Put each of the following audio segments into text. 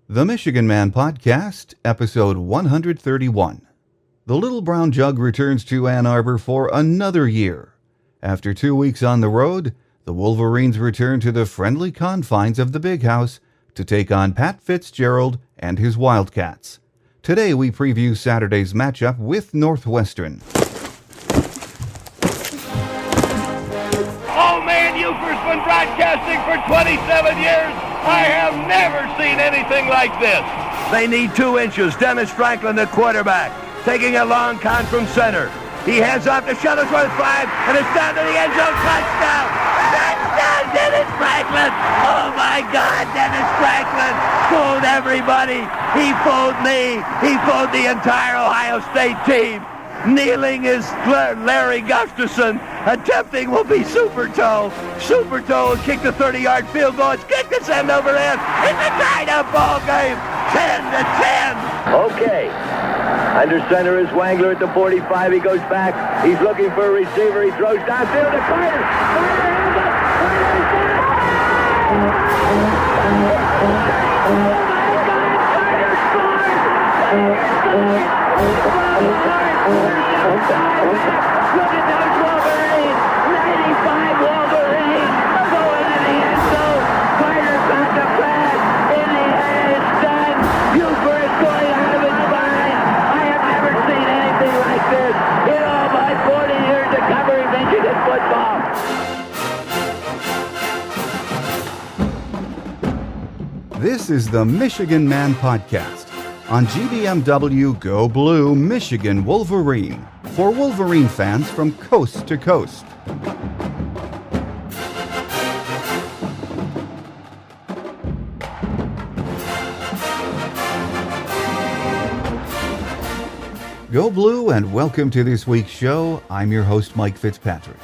The Michigan Man Podcast, episode 131. The Little Brown Jug returns to Ann Arbor for another year. After 2 weeks on the road, the Wolverines return to the friendly confines of the Big House to take on Pat Fitzgerald and his Wildcats. Today we preview Saturday's matchup with Northwestern. Oh man, Ufer's been broadcasting for 27 years. I have never seen anything like this. They need 2 inches. Dennis Franklin, the quarterback, taking a long con from center. He hands off to Shuttlesworth 5, and it's down to the end zone. Touchdown! Touchdown, Dennis Franklin! Oh my God, Dennis Franklin fooled everybody. He fooled me. He fooled the entire Ohio State team. Kneeling is Larry Gustafson. Attempting will be Super Toe. Super Toe will kick the 30-yard field goal. It's kicked to send over there. It's a tied-up ball game. 10-10. Okay. Under center is Wangler at the 45. He goes back. He's looking for a receiver. He throws downfield to Carter. Carter hands up. Look at those Wolverines. 95 Wolverines going to the end zone. Carter got the pass. In the air, it's done. Ufer is going to have his fun. I have never seen anything like this in all my 40 years of covering Michigan football. This is the Michigan Man Podcast. On GBMW Go Blue Michigan Wolverine, for Wolverine fans from coast to coast. Go Blue and welcome to this week's show. I'm your host, Mike Fitzpatrick.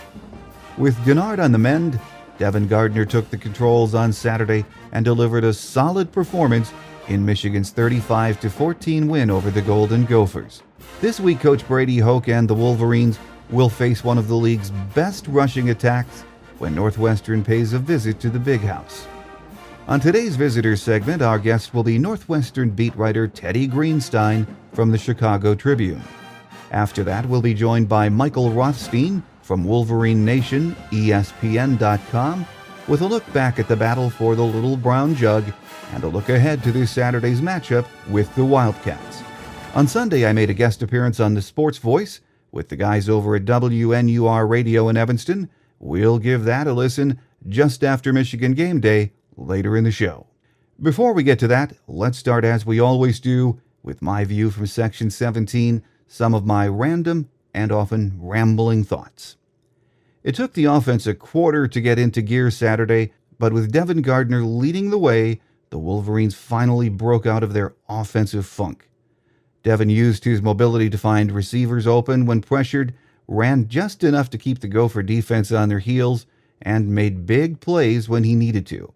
With Denard on the mend, Devin Gardner took the controls on Saturday and delivered a solid performance in Michigan's 35-14 win over the Golden Gophers. This week, Coach Brady Hoke and the Wolverines will face one of the league's best rushing attacks when Northwestern pays a visit to the Big House. On today's visitor segment, our guest will be Northwestern beat writer Teddy Greenstein from the Chicago Tribune. After that, we'll be joined by Michael Rothstein from WolverineNation, ESPN.com, with a look back at the battle for the Little Brown Jug and a look ahead to this Saturday's matchup with the Wildcats. On Sunday, I made a guest appearance on The Sports Voice with the guys over at WNUR Radio in Evanston. We'll give that a listen just after Michigan Gameday later in the show. Before we get to that, let's start as we always do with my view from Section 17, some of my random and often rambling thoughts. It took the offense a quarter to get into gear Saturday, but with Devin Gardner leading the way, the Wolverines finally broke out of their offensive funk. Devin used his mobility to find receivers open when pressured, ran just enough to keep the Gopher defense on their heels, and made big plays when he needed to.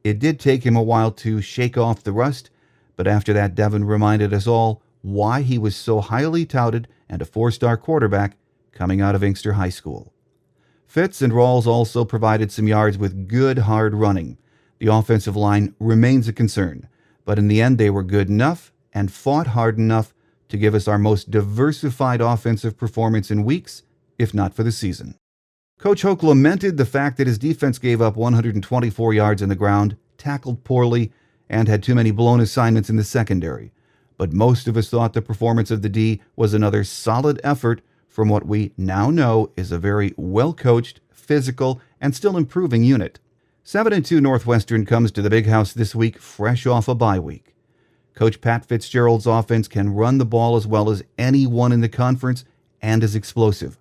It did take him a while to shake off the rust, but after that, Devin reminded us all why he was so highly touted and a 4-star quarterback coming out of Inkster High School. Fitz and Rawls also provided some yards with good, hard running. The offensive line remains a concern, but in the end they were good enough and fought hard enough to give us our most diversified offensive performance in weeks, if not for the season. Coach Hoke lamented the fact that his defense gave up 124 yards on the ground, tackled poorly, and had too many blown assignments in the secondary. But most of us thought the performance of the D was another solid effort from what we now know is a very well-coached, physical, and still improving unit. 7-2 Northwestern comes to the Big House this week fresh off a bye week. Coach Pat Fitzgerald's offense can run the ball as well as anyone in the conference and is explosive.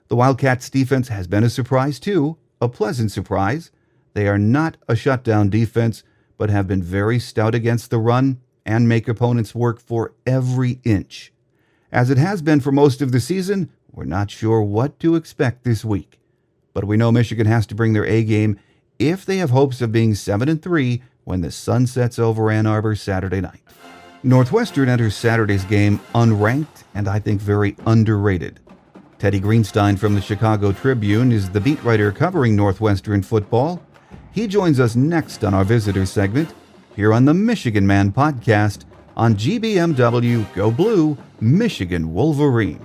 The Wildcats' defense has been a surprise too, a pleasant surprise. They are not a shutdown defense, but have been very stout against the run and make opponents work for every inch. As it has been for most of the season, we're not sure what to expect this week. But we know Michigan has to bring their A-game if they have hopes of being 7-3 when the sun sets over Ann Arbor Saturday night. Northwestern enters Saturday's game unranked and I think very underrated. Teddy Greenstein from the Chicago Tribune is the beat writer covering Northwestern football. He joins us next on our visitor segment. here on the Michigan Man podcast on GBMW Go Blue, Michigan Wolverine.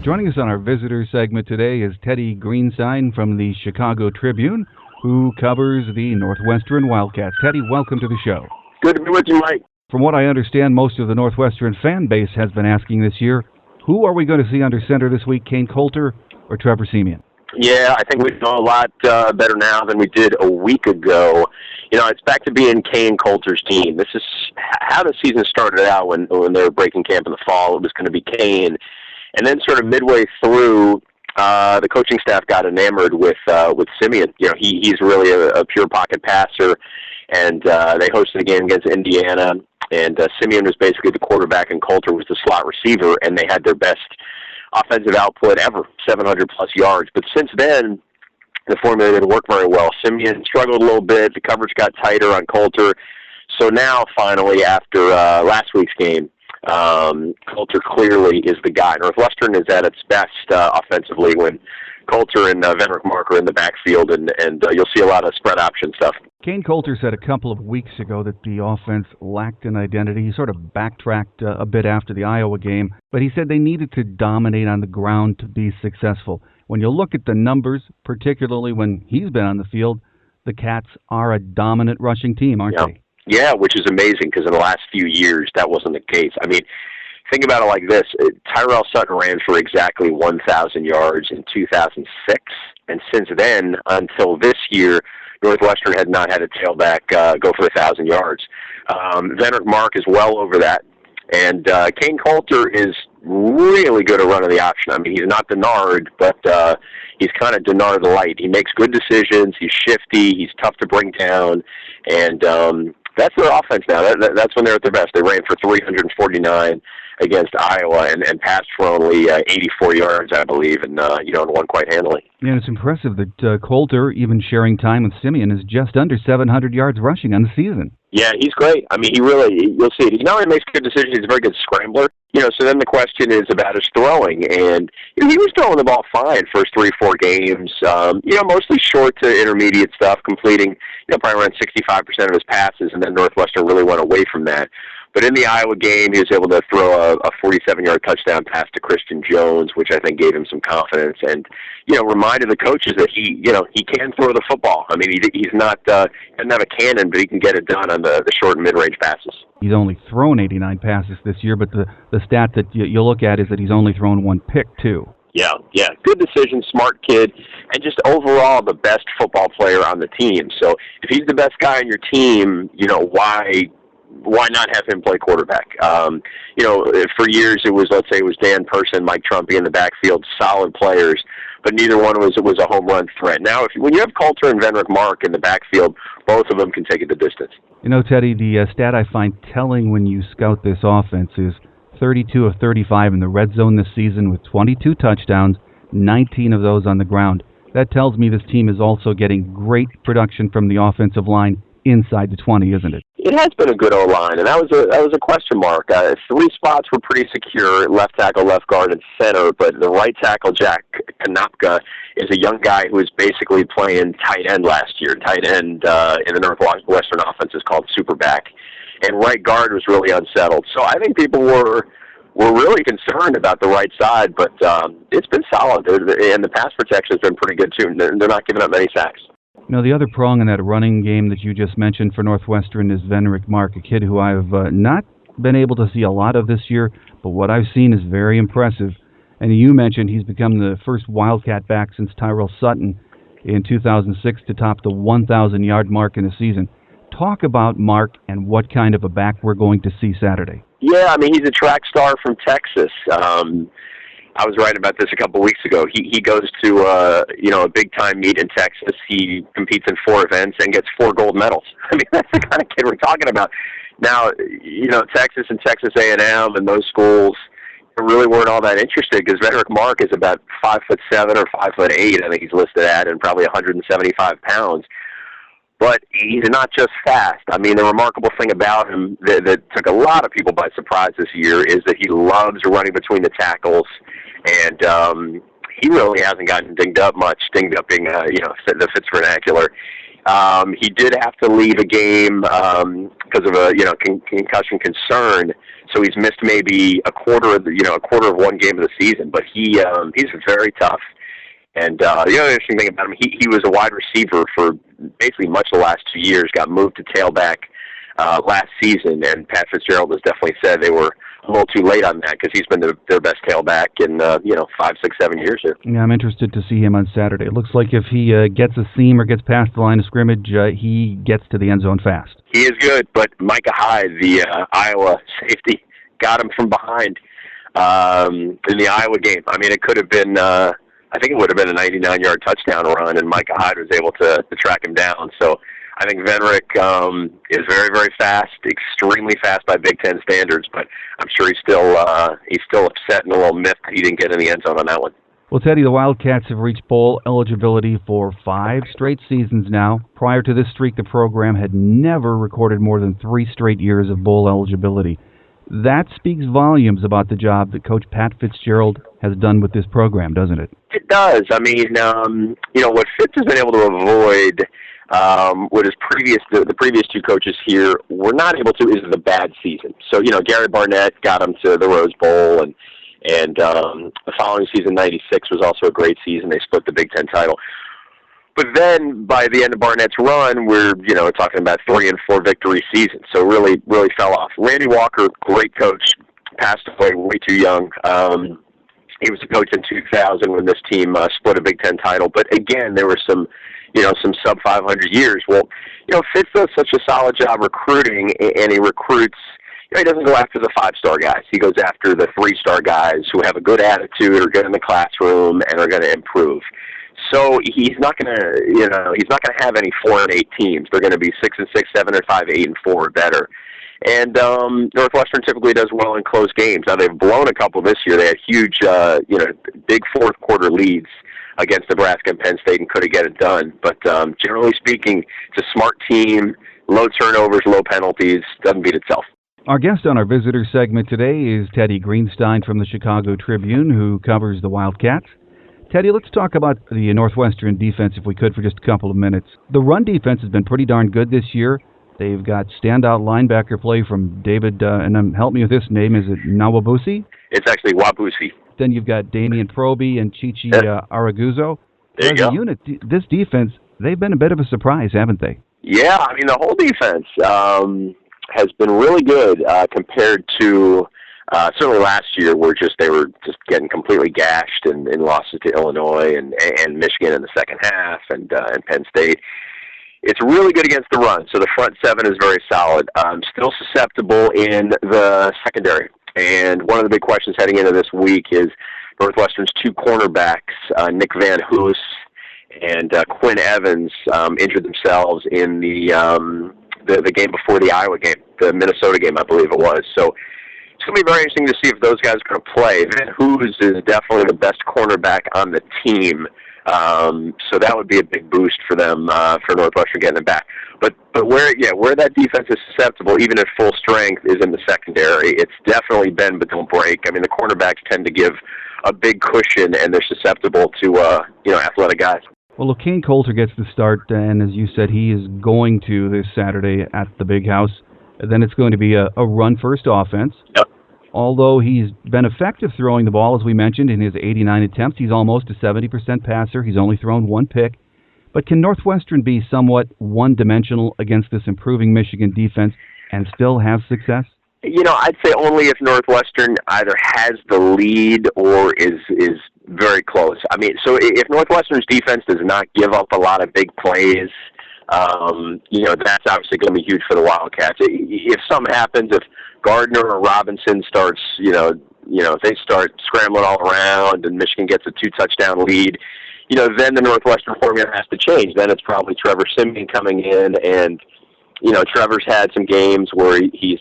Joining us on our visitor segment today is Teddy Greenstein from the Chicago Tribune, who covers the Northwestern Wildcats. Teddy, welcome to the show. Good to be with you, Mike. From what I understand, most of the Northwestern fan base has been asking this year, who are we going to see under center this week, Kane Coulter or Trevor Siemian? Yeah, I think we know a lot better now than we did a week ago. You know, it's back to being Kane Coulter's team. This is how the season started out when they were breaking camp in the fall. It was going to be Kane. And then sort of midway through, the coaching staff got enamored with Siemian. You know, he's really a pure pocket passer, and they hosted a game against Indiana, and Siemian was basically the quarterback and Coulter was the slot receiver, and they had their best offensive output ever, 700-plus yards. But since then, the formula didn't work very well. Siemian struggled a little bit. The coverage got tighter on Coulter. So now, finally, after last week's game, Coulter clearly is the guy. Northwestern is at its best offensively when Coulter and Venrick Mark are in the backfield, and you'll see a lot of spread option stuff. Kane Coulter said a couple of weeks ago that the offense lacked an identity. He sort of backtracked a bit after the Iowa game, but he said they needed to dominate on the ground to be successful. When you look at the numbers, particularly when he's been on the field, the Cats are a dominant rushing team, aren't they? Yeah, which is amazing because in the last few years, that wasn't the case. I mean, think about it like this. Tyrell Sutton ran for exactly 1,000 yards in 2006, and since then, until this year, Northwestern had not had a tailback go for 1,000 yards. Venrick Mark is well over that, and Kane Coulter is really good at running the option. I mean, he's not Denard, but he's kind of Denard light. He makes good decisions. He's shifty. He's tough to bring down, and that's their offense now. That's when they're at their best. They ran for 349 against Iowa and passed for only 84 yards, I believe, and won quite handily. Yeah, it's impressive that Coulter, even sharing time with Siemian, is just under 700 yards rushing on the season. Yeah, he's great. I mean, you'll see it. He not only makes good decisions, he's a very good scrambler. You know, so then the question is about his throwing, and he was throwing the ball fine first 3-4 games. Mostly short to intermediate stuff, completing probably around 65% of his passes, and then Northwestern really went away from that. But in the Iowa game, he was able to throw a 47-yard touchdown pass to Christian Jones, which I think gave him some confidence, and reminded the coaches that he can throw the football. I mean, he's not doesn't have a cannon, but he can get it done on the short and mid-range passes. He's only thrown 89 passes this year, but the stat that you look at is that he's only thrown one pick too. Yeah. Good decision, smart kid, and just overall the best football player on the team. So if he's the best guy on your team, why not have him play quarterback? For years it was Dan Person, Mike Trumpy in the backfield, solid players, but neither one was a home run threat. Now, when you have Coulter and Venrick Mark in the backfield, both of them can take it the distance. Teddy, the stat I find telling when you scout this offense is 32 of 35 in the red zone this season with 22 touchdowns, 19 of those on the ground. That tells me this team is also getting great production from the offensive line inside the 20, isn't it? It has been a good O-line, and that was a question mark. 3 spots were pretty secure, left tackle, left guard, and center, but the right tackle, Jack Konopka, is a young guy who was basically playing tight end last year. Tight end in the Northwestern offense is called superback, and right guard was really unsettled. So I think people were really concerned about the right side, but it's been solid, and the pass protection has been pretty good, too. They're not giving up many sacks. The other prong in that running game that you just mentioned for Northwestern is Venrick Mark, a kid who I've not been able to see a lot of this year, but what I've seen is very impressive. And you mentioned he's become the first Wildcat back since Tyrell Sutton. in 2006 to top the 1,000-yard mark in a season. Talk about Mark and what kind of a back we're going to see Saturday. Yeah, I mean, he's a track star from Texas. I was writing about this a couple weeks ago. He goes to a big-time meet in Texas. He competes in 4 events and gets 4 gold medals. I mean, that's the kind of kid we're talking about. Now, Texas and Texas A&M and those schools really weren't all that interested because Vendrick Mark is about 5'7" or 5'8", I think he's listed at, and probably 175 pounds. But he's not just fast. I mean, the remarkable thing about him that took a lot of people by surprise this year is that he loves running between the tackles, and he really hasn't gotten dinged up much, dinged up being, the Fitz vernacular. He did have to leave a game because of a concussion concern, so he's missed maybe a quarter of one game of the season. But he's very tough. And the other interesting thing about him, he was a wide receiver for basically much of the last 2 years, got moved to tailback last season, and Pat Fitzgerald has definitely said they were a little too late on that because he's been their best tailback in 5, 6, 7 years here. Yeah, I'm interested to see him on Saturday. It looks like if he gets a seam or gets past the line of scrimmage, he gets to the end zone fast. He is good, but Micah Hyde, the Iowa safety, got him from behind in the Iowa game. I mean, it could have been, I think it would have been a 99-yard touchdown run, and Micah Hyde was able to track him down. So I think Vendrick is very, very fast, extremely fast by Big Ten standards, but I'm sure he's still upset and a little miffed that he didn't get in the end zone on that one. Well, Teddy, the Wildcats have reached bowl eligibility for 5 straight seasons now. Prior to this streak, the program had never recorded more than 3 straight years of bowl eligibility. That speaks volumes about the job that Coach Pat Fitzgerald has done with this program, doesn't it? It does. I mean, what Fitz has been able to avoid, what his the previous 2 coaches here were not able to, is the bad season. So, Gary Barnett got him to the Rose Bowl, and the following season, 96, was also a great season. They split the Big Ten title. But then, by the end of Barnett's run, we're, talking about 3 and 4 victory seasons. So really, really fell off. Randy Walker, great coach, passed away way too young. He was a coach in 2000 when this team split a Big Ten title. But again, there were some sub 500 years. Well, Fitz does such a solid job recruiting, and he recruits. He doesn't go after the 5-star guys. He goes after the 3-star guys who have a good attitude, are good in the classroom, and are going to improve. So he's not going to have any 4 and 8 teams. They're going to be 6 and 6, 7 and 5, 8 and 4 or better. And Northwestern typically does well in close games. Now they've blown a couple this year. They had huge, big 4th quarter leads against Nebraska and Penn State and could have get it done. But generally speaking, it's a smart team, low turnovers, low penalties, doesn't beat itself. Our guest on our visitor segment today is Teddy Greenstein from the Chicago Tribune, who covers the Wildcats. Teddy, let's talk about the Northwestern defense, if we could, for just a couple of minutes. The run defense has been pretty darn good this year. They've got standout linebacker play from David, help me with this name, is it Nawabusi? It's actually Wabusi. Then you've got Damian Proby and Chichi Araguzo. There you go. As a unit, this defense, they've been a bit of a surprise, haven't they? Yeah, I mean, the whole defense has been really good compared to certainly last year, where they were just getting completely gashed in losses to Illinois and Michigan in the second half and Penn State. It's really good against the run, so the front 7 is very solid. Still susceptible in the secondary, and one of the big questions heading into this week is Northwestern's 2 cornerbacks, Nick Van Hoos and Quinn Evans, injured themselves in the game before the Iowa game, the Minnesota game, I believe it was. So it's going to be very interesting to see if those guys are going to play. Van Hoos is definitely the best cornerback on the team, so that would be a big boost for them, for Northwestern getting them back. But where that defense is susceptible, even at full strength, is in the secondary. It's definitely bend but don't break. I mean, the cornerbacks tend to give a big cushion, and they're susceptible to athletic guys. Well, Kane Coulter gets the start, and as you said, he is going to this Saturday at the Big House. Then it's going to be a run-first offense. Yep. Although he's been effective throwing the ball, as we mentioned, in his 89 attempts, he's almost a 70% passer. He's only thrown 1 pick. But can Northwestern be somewhat one-dimensional against this improving Michigan defense and still have success? I'd say only if Northwestern either has the lead or is very close. I mean, so if Northwestern's defense does not give up a lot of big plays, that's obviously going to be huge for the Wildcats. If something happens, if Gardner or Robinson starts, if they start scrambling all around and Michigan gets a 2-touchdown lead, then the Northwestern formula has to change. Then it's probably Trevor Siemian coming in, and Trevor's had some games where he's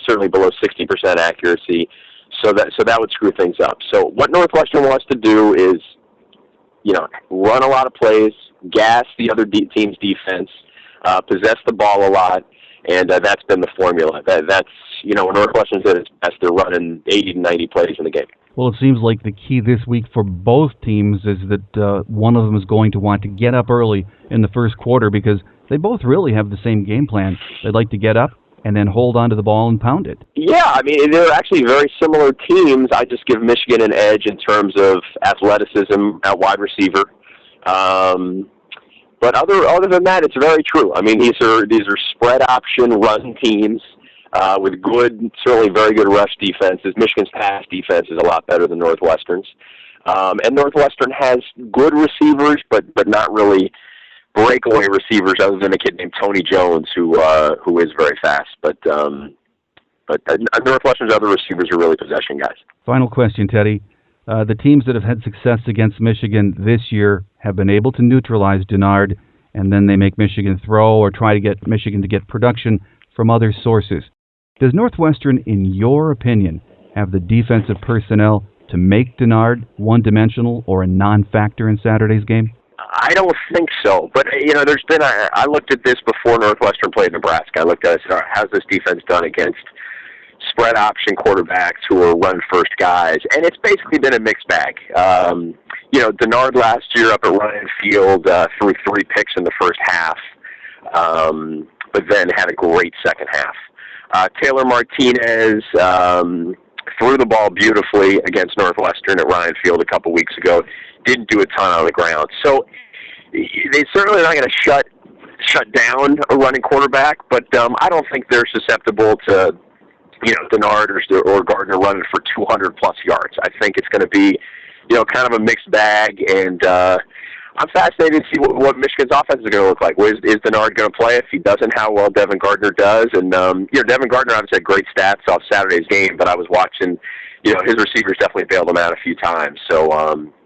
certainly below 60% accuracy, so that would screw things up. So what Northwestern wants to do is, run a lot of plays, gas the other team's defense, possess the ball a lot, and that's been the formula. That's when Northwestern's at its best, they're running 80 to 90 plays in the game. Well, it seems like the key this week for both teams is that one of them is going to want to get up early in the first quarter because they both really have the same game plan. They'd like to get up and then hold onto the ball and pound it. Yeah, I mean, they're actually very similar teams. I just give Michigan an edge in terms of athleticism at wide receiver. But other than that, it's very true. I mean, these are spread option run teams with certainly very good rush defenses. Michigan's pass defense is a lot better than Northwestern's. And Northwestern has good receivers, but not really breakaway receivers other than a kid named Tony Jones who is very fast. But Northwestern's other receivers are really possession guys. Final question, Teddy. The teams that have had success against Michigan this year have been able to neutralize Denard, and then they make Michigan throw or try to get Michigan to get production from other sources. Does Northwestern, in your opinion, have the defensive personnel to make Denard one-dimensional or a non-factor in Saturday's game? I don't think so, but there's been. I looked at this before Northwestern played Nebraska. I looked at it and said, how's this defense done against spread option quarterbacks who are run first guys? And it's basically been a mixed bag. Denard last year up at Ryan Field threw 3 picks in the first half, but then had a great second half. Taylor Martinez threw the ball beautifully against Northwestern at Ryan Field a couple weeks ago. Didn't do a ton on the ground. So they certainly not going to shut down a running quarterback, but I don't think they're susceptible to Denard or Gardner running for 200-plus yards. I think it's going to be kind of a mixed bag, and I'm fascinated to see what Michigan's offense is going to look like. Is Denard going to play? If he doesn't, how well Devin Gardner does. And Devin Gardner obviously had great stats off Saturday's game, but I was watching. His receivers definitely bailed him out a few times. So,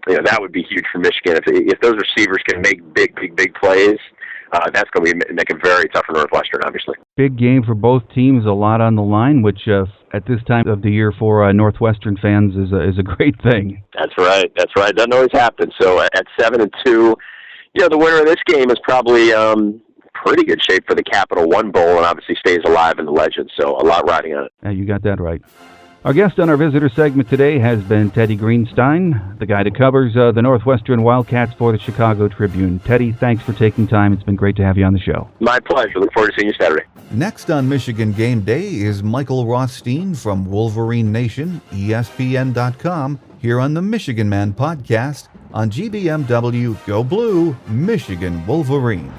that would be huge for Michigan. If those receivers can make big plays, that's going to make it very tough for Northwestern, obviously. Big game for both teams, a lot on the line, which at this time of the year for Northwestern fans is a great thing. That's right. Doesn't always happen. So at 7-2, the winner of this game is probably pretty good shape for the Capital One Bowl and obviously stays alive in the legend. So a lot riding on it. You got that right. Our guest on our visitor segment today has been Teddy Greenstein, the guy that covers the Northwestern Wildcats for the Chicago Tribune. Teddy, thanks for taking time. It's been great to have you on the show. My pleasure. Look forward to seeing you Saturday. Next on Michigan Game Day is Michael Rothstein from WolverineNation, ESPN.com, here on the Michigan Man podcast on GBMW Go Blue, Michigan Wolverine.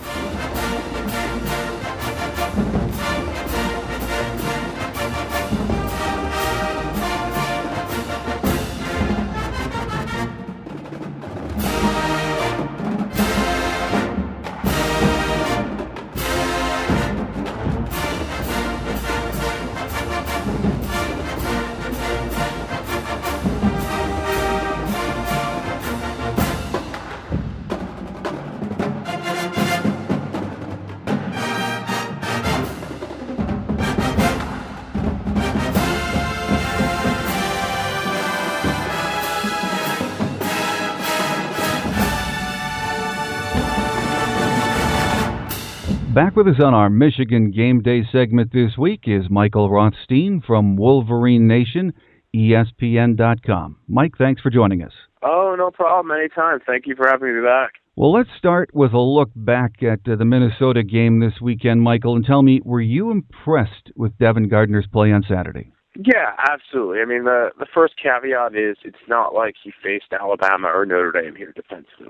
Back with us on our Michigan Game Day segment this week is Michael Rothstein from WolverineNation, ESPN.com. Mike, thanks for joining us. Oh, no problem. Anytime. Thank you for having me back. Well, let's start with a look back at the Minnesota game this weekend, Michael, and tell me, were you impressed with Devin Gardner's play on Saturday? Yeah, absolutely. I mean, the first caveat is it's not like he faced Alabama or Notre Dame here defensively.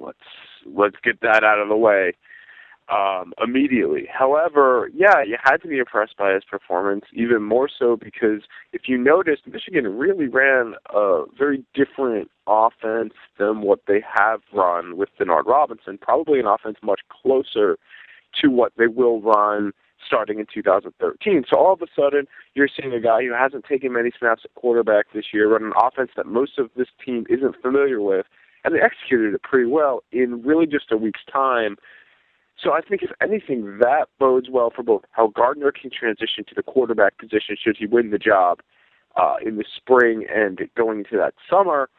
Let's get that out of the way. immediately. However, yeah, you had to be impressed by his performance, even more so because if you noticed, Michigan really ran a very different offense than what they have run with Denard Robinson, probably an offense much closer to what they will run starting in 2013. So all of a sudden, you're seeing a guy who hasn't taken many snaps at quarterback this year run an offense that most of this team isn't familiar with, and they executed it pretty well in really just a week's time. So I think, if anything, that bodes well for both how Gardner can transition to the quarterback position should he win the job in the spring and going into that summer,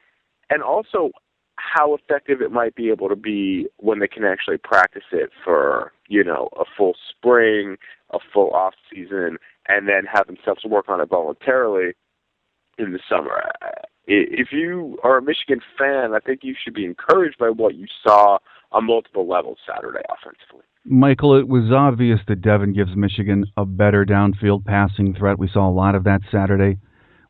and also how effective it might be able to be when they can actually practice it for, a full spring, a full off season, and then have themselves work on it voluntarily in the summer. If you are a Michigan fan, I think you should be encouraged by what you saw on multiple levels Saturday offensively. Michael, it was obvious that Devin gives Michigan a better downfield passing threat. We saw a lot of that Saturday.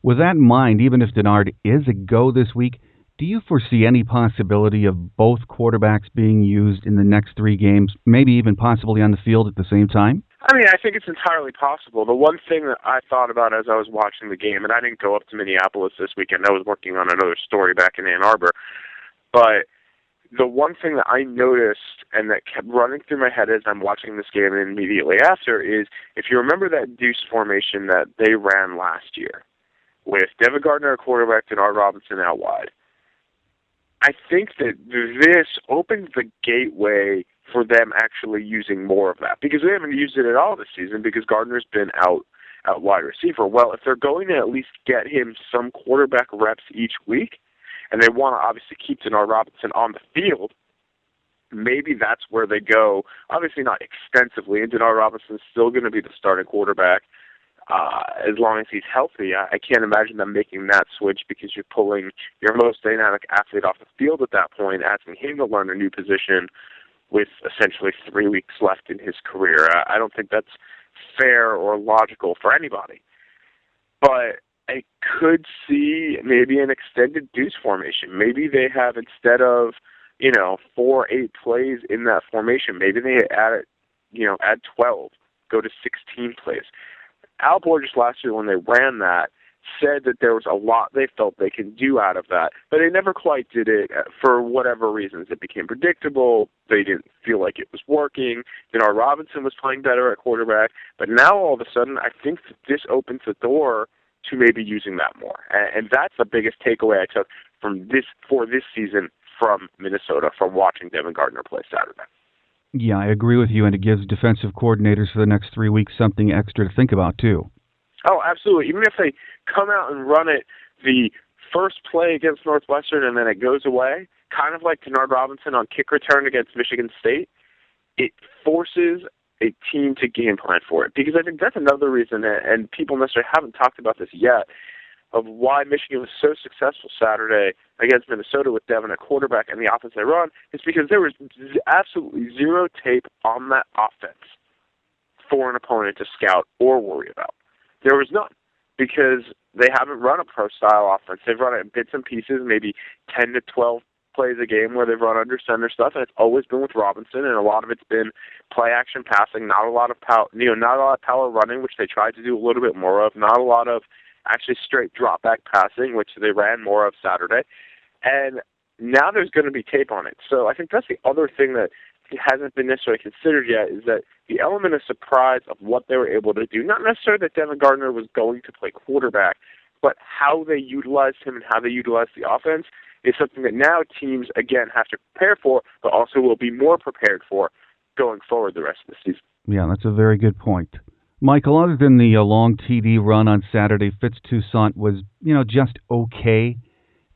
With that in mind, even if Denard is a go this week, do you foresee any possibility of both quarterbacks being used in the next 3 games, maybe even possibly on the field at the same time? I think it's entirely possible. The one thing that I thought about as I was watching the game, and I didn't go up to Minneapolis this weekend, I was working on another story back in Ann Arbor, but the one thing that I noticed and that kept running through my head as I'm watching this game and immediately after is, if you remember that deuce formation that they ran last year with Devin Gardner at quarterback, Denard Robinson out wide, I think that this opens the gateway for them actually using more of that, because they haven't used it at all this season because Gardner's been out wide receiver. Well, if they're going to at least get him some quarterback reps each week, and they want to obviously keep Denard Robinson on the field, maybe that's where they go. Obviously not extensively, and Denard Robinson is still going to be the starting quarterback as long as he's healthy. I can't imagine them making that switch because you're pulling your most dynamic athlete off the field at that point, asking him to learn a new position with essentially 3 weeks left in his career. I don't think that's fair or logical for anybody. But I could see maybe an extended deuce formation. Maybe they have, instead of 4-8 plays in that formation, maybe they add 12, go to 16 plays. Al Borges last year, when they ran that, said that there was a lot they felt they can do out of that, but they never quite did it for whatever reasons. It became predictable. They didn't feel like it was working. Denard Robinson was playing better at quarterback, but now all of a sudden I think that this opens the door to maybe using that more. And that's the biggest takeaway I took from this season from Minnesota, from watching Devin Gardner play Saturday. Yeah, I agree with you, and it gives defensive coordinators for the next 3 weeks something extra to think about, too. Oh, absolutely. Even if they come out and run it the first play against Northwestern and then it goes away, kind of like Denard Robinson on kick return against Michigan State, it forces a team to game plan for it. Because I think that's another reason, and people necessarily haven't talked about this yet, of why Michigan was so successful Saturday against Minnesota with Devin at quarterback and the offense they run, is because there was absolutely zero tape on that offense for an opponent to scout or worry about. There was none, because they haven't run a pro-style offense. They've run it in bits and pieces, maybe 10 to 12 plays a game where they've run under center stuff, and it's always been with Robinson, and a lot of it's been play-action passing, not a lot of power running, which they tried to do a little bit more of, not a lot of actually straight drop-back passing, which they ran more of Saturday. And now there's going to be tape on it. So I think that's the other thing that hasn't been necessarily considered yet, is that the element of surprise of what they were able to do, not necessarily that Devin Gardner was going to play quarterback, but how they utilized him and how they utilized the offense is something that now teams, again, have to prepare for, but also will be more prepared for going forward the rest of the season. Yeah, that's a very good point. Michael, other than the long TD run on Saturday, Fitz-Toussaint was, just okay.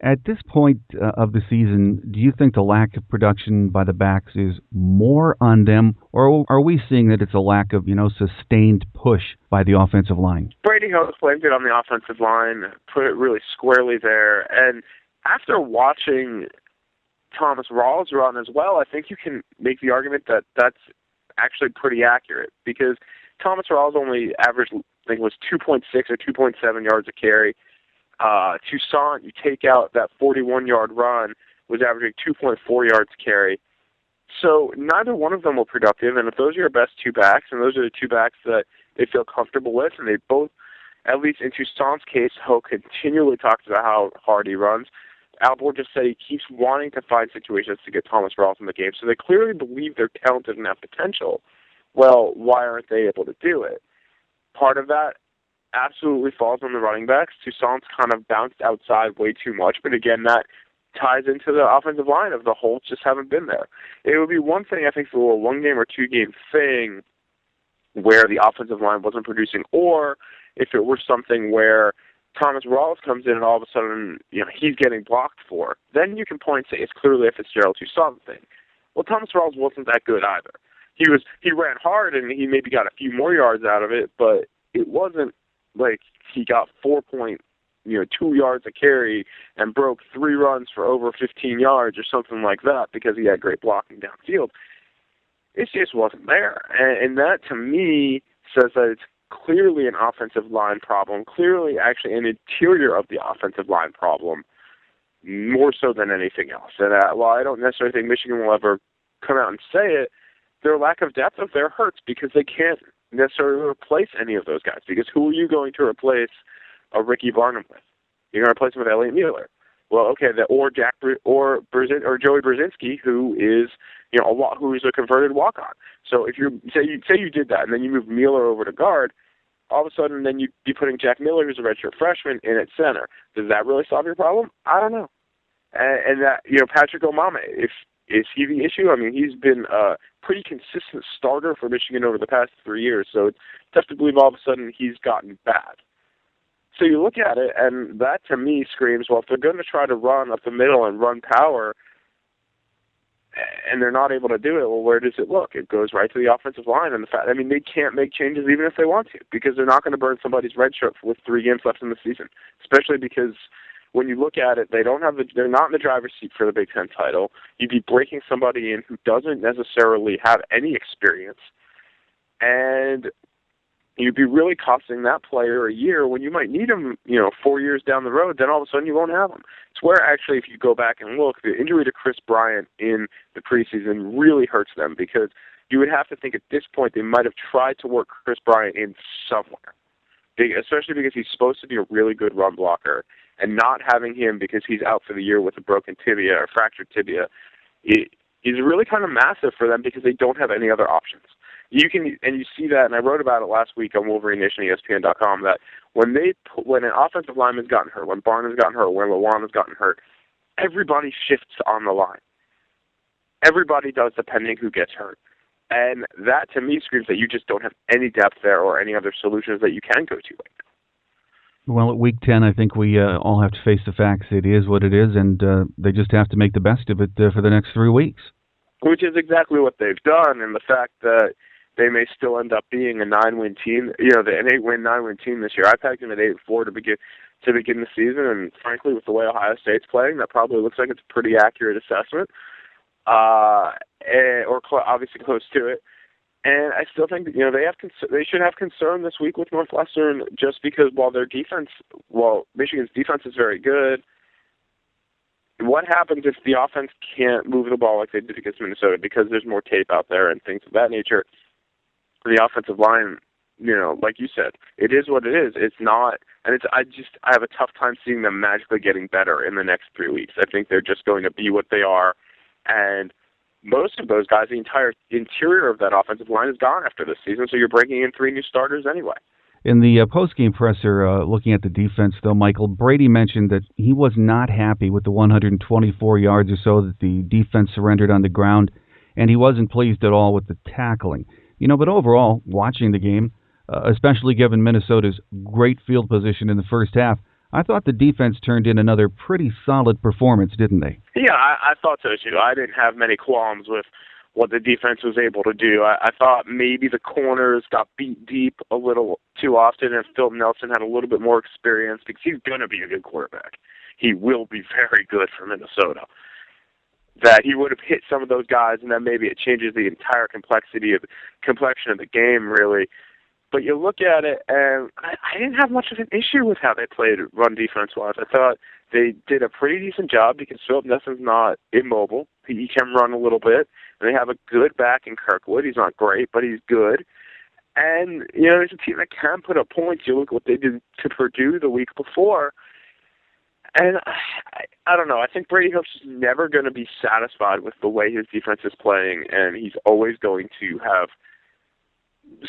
At this point of the season, do you think the lack of production by the backs is more on them, or are we seeing that it's a lack of, sustained push by the offensive line? Brady Host blamed it on the offensive line, put it really squarely there. And after watching Thomas Rawls run as well, I think you can make the argument that that's actually pretty accurate, because Thomas Rawls only averaged, I think it was 2.6 or 2.7 yards a carry. Toussaint, you take out that 41-yard run, was averaging 2.4 yards a carry. So neither one of them were productive, and if those are your best two backs, and those are the two backs that they feel comfortable with, and they both, at least in Toussaint's case, Ho continually talks about how hard he runs. Albor just said he keeps wanting to find situations to get Thomas Rawls in the game, so they clearly believe they're talented and have potential. Well, why aren't they able to do it? Part of that absolutely falls on the running backs. Toussaint's kind of bounced outside way too much, but again, that ties into the offensive line of the holes just haven't been there. It would be one thing, I think, for a one-game or two-game thing where the offensive line wasn't producing, or if it were something where Thomas Rawls comes in and all of a sudden, he's getting blocked for, then you can point and say it's clearly a Fitzgerald Toussaint thing. Well, Thomas Rawls wasn't that good either. He ran hard and he maybe got a few more yards out of it, but it wasn't like he got 4.2 yards a carry and broke 3 runs for over 15 yards or something like that because he had great blocking downfield. It just wasn't there. And that, to me, says that it's clearly an offensive line problem, clearly actually an interior of the offensive line problem, more so than anything else. And while I don't necessarily think Michigan will ever come out and say it, their lack of depth up there hurts because they can't necessarily replace any of those guys. Because who are you going to replace a Ricky Barnum with? You're going to replace him with Elliott Mueller. Well, okay, or Joey Brzezinski, who is who's a converted walk-on. So if you say you did that, and then you move Mueller over to guard, all of a sudden then you'd be putting Jack Miller, who's a redshirt freshman, in at center. Does that really solve your problem? I don't know. And that Patrick Omame, is he the issue? I mean, he's been a pretty consistent starter for Michigan over the past 3 years, so it's tough to believe all of a sudden he's gotten bad. So you look at it, and that to me screams, well, if they're going to try to run up the middle and run power, and they're not able to do it, well, where does it look? It goes right to the offensive line. And they can't make changes even if they want to, because they're not going to burn somebody's red shirt with 3 games left in the season, especially because when you look at it, they're not in the driver's seat for the Big Ten title. You'd be breaking somebody in who doesn't necessarily have any experience, and you'd be really costing that player a year when you might need him, 4 years down the road. Then all of a sudden you won't have him. It's where actually, if you go back and look, the injury to Chris Bryant in the preseason really hurts them, because you would have to think at this point they might have tried to work Chris Bryant in somewhere, especially because he's supposed to be a really good run blocker, and not having him because he's out for the year with a broken tibia or fractured tibia is really kind of massive for them, because they don't have any other options. You see that, and I wrote about it last week on WolverineNation, ESPN.com, that when an offensive lineman's gotten hurt, when Barnes has gotten hurt, when Lawan has gotten hurt, everybody shifts on the line. Everybody does, depending who gets hurt. And that, to me, screams that you just don't have any depth there or any other solutions that you can go to right now. Well, at Week 10, I think we all have to face the facts. It is what it is, and they just have to make the best of it for the next 3 weeks. Which is exactly what they've done, and the fact that they may still end up being a 9-win team, an 8-win, 9-win team this year. I pegged them at 8-4 to begin the season, and frankly, with the way Ohio State's playing, that probably looks like it's a pretty accurate assessment, obviously close to it. And I still think they should have concern this week with Northwestern, just because while Michigan's defense is very good, what happens if the offense can't move the ball like they did against Minnesota, because there's more tape out there and things of that nature? The offensive line, like you said, it is what it is. It's not, and I have a tough time seeing them magically getting better in the next 3 weeks. I think they're just going to be what they are, and most of those guys, the entire interior of that offensive line is gone after this season, so you're breaking in 3 new starters anyway. In the post-game presser, looking at the defense, though, Michael, Brady mentioned that he was not happy with the 124 yards or so that the defense surrendered on the ground, and he wasn't pleased at all with the tackling. But overall, watching the game, especially given Minnesota's great field position in the first half, I thought the defense turned in another pretty solid performance, didn't they? Yeah, I thought so, too. I didn't have many qualms with what the defense was able to do. I thought maybe the corners got beat deep a little too often, and Phil Nelson had a little bit more experience, because he's going to be a good quarterback. He will be very good for Minnesota. That he would have hit some of those guys, and then maybe it changes the entire complexion of the game, really. But you look at it, and I didn't have much of an issue with how they played run defense-wise. I thought they did a pretty decent job because Philip Nelson's not immobile. He can run a little bit, and they have a good back in Kirkwood. He's not great, but he's good. And, there's a team that can put up points. You look at what they did to Purdue the week before, and I don't know. I think Brady Hoke's just never going to be satisfied with the way his defense is playing, and he's always going to have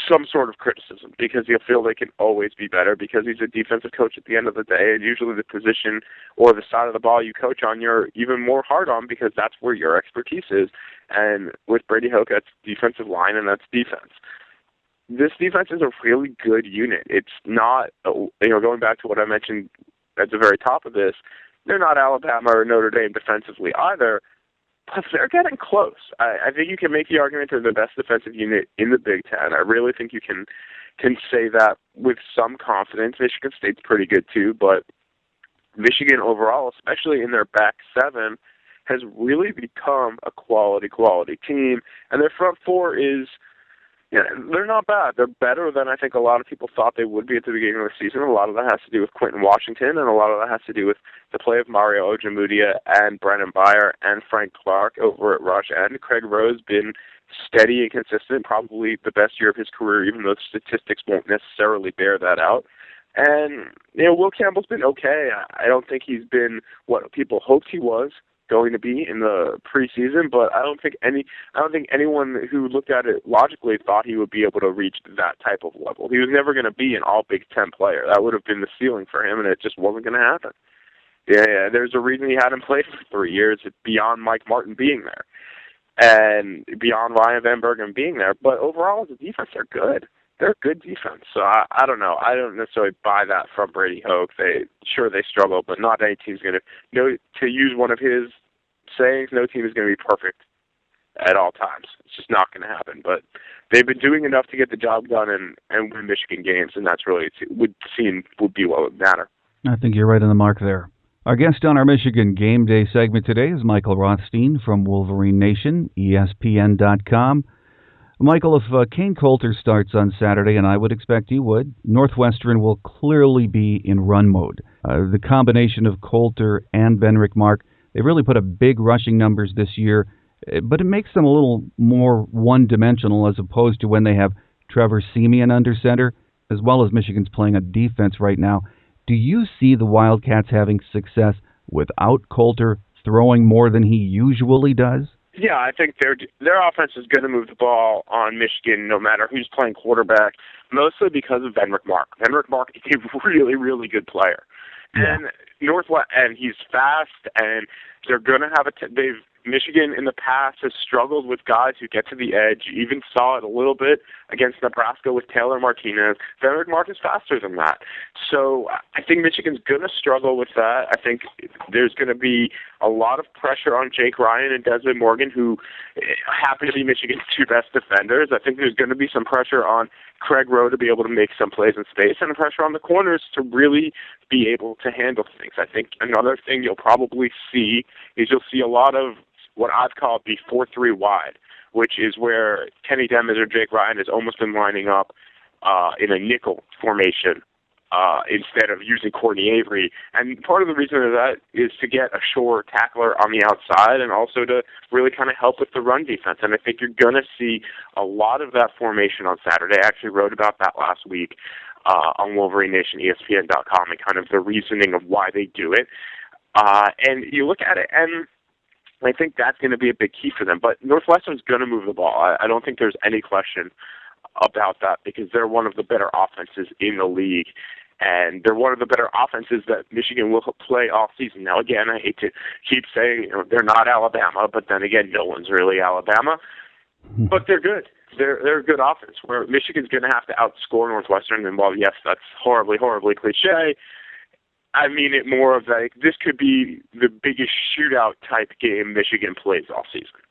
some sort of criticism because he'll feel they can always be better because he's a defensive coach at the end of the day, and usually the position or the side of the ball you coach on you're even more hard on because that's where your expertise is. And with Brady Hoke, that's defensive line and that's defense. This defense is a really good unit. It's not, going back to what I mentioned at the very top of this, they're not Alabama or Notre Dame defensively either, but they're getting close. I think you can make the argument they're the best defensive unit in the Big Ten. I really think you can say that with some confidence. Michigan State's pretty good too, but Michigan overall, especially in their back seven, has really become a quality team, and their front four is, they're not bad. They're better than I think a lot of people thought they would be at the beginning of the season. A lot of that has to do with Quentin Washington, and a lot of that has to do with the play of Mario Ojemudia and Brennan Byer and Frank Clark over at rush end. Craig Rowe's been steady and consistent, probably the best year of his career, even though the statistics won't necessarily bear that out. And, Will Campbell's been okay. I don't think he's been what people hoped he was going to be in the preseason, but I don't think anyone who looked at it logically thought he would be able to reach that type of level. He was never going to be an all Big Ten player. That would have been the ceiling for him, and it just wasn't going to happen. Yeah, there's a reason he hadn't played for 3 years beyond Mike Martin being there and beyond Ryan Van Bergen being there. But overall, as a defense, they're good. They're a good defense. So I don't know. I don't necessarily buy that from Brady Hoke. They struggle, but not any team's going to, to use one of his sayings, no team is going to be perfect at all times. It's just not going to happen. But they've been doing enough to get the job done and win Michigan games, and that's really would be what would matter. I think you're right on the mark there. Our guest on our Michigan Game Day segment today is Michael Rothstein from WolverineNation, ESPN.com. Michael, if Kane Coulter starts on Saturday, and I would expect he would, Northwestern will clearly be in run mode. The combination of Coulter and Benrick Mark, they really put up big rushing numbers this year, but it makes them a little more one-dimensional as opposed to when they have Trevor Siemian under center, as well as Michigan's playing a defense right now. Do you see the Wildcats having success without Coulter throwing more than he usually does? Yeah, I think their offense is going to move the ball on Michigan no matter who's playing quarterback, mostly because of Benrick Mark. Benrick Mark is a really, really good player. Yeah. And he's fast, and they're going to have Michigan in the past has struggled with guys who get to the edge. You even saw it a little bit against Nebraska with Taylor Martinez. Benrick Mark is faster than that. So I think Michigan's going to struggle with that. I think there's going to be a lot of pressure on Jake Ryan and Desmond Morgan, who happen to be Michigan's two best defenders. I think there's going to be some pressure on Craig Rowe to be able to make some plays in space, and pressure on the corners to really be able to handle things. I think another thing you'll probably see is you'll see a lot of what I've called the 4-3 wide, which is where Kenny Demers or Jake Ryan has almost been lining up in a nickel formation instead of using Courtney Avery. And part of the reason of that is to get a sure tackler on the outside and also to really kind of help with the run defense. And I think you're going to see a lot of that formation on Saturday. I actually wrote about that last week on WolverineNation, ESPN.com, and kind of the reasoning of why they do it. And you look at it, and I think that's going to be a big key for them. But Northwestern's going to move the ball. I don't think there's any question about that because they're one of the better offenses in the league. And they're one of the better offenses that Michigan will play all season. Now, again, I hate to keep saying they're not Alabama, but then again, no one's really Alabama. But they're good. They're a good offense where Michigan's going to have to outscore Northwestern. And while, yes, that's horribly, horribly cliche, I mean it more of like this could be the biggest shootout type game Michigan plays all season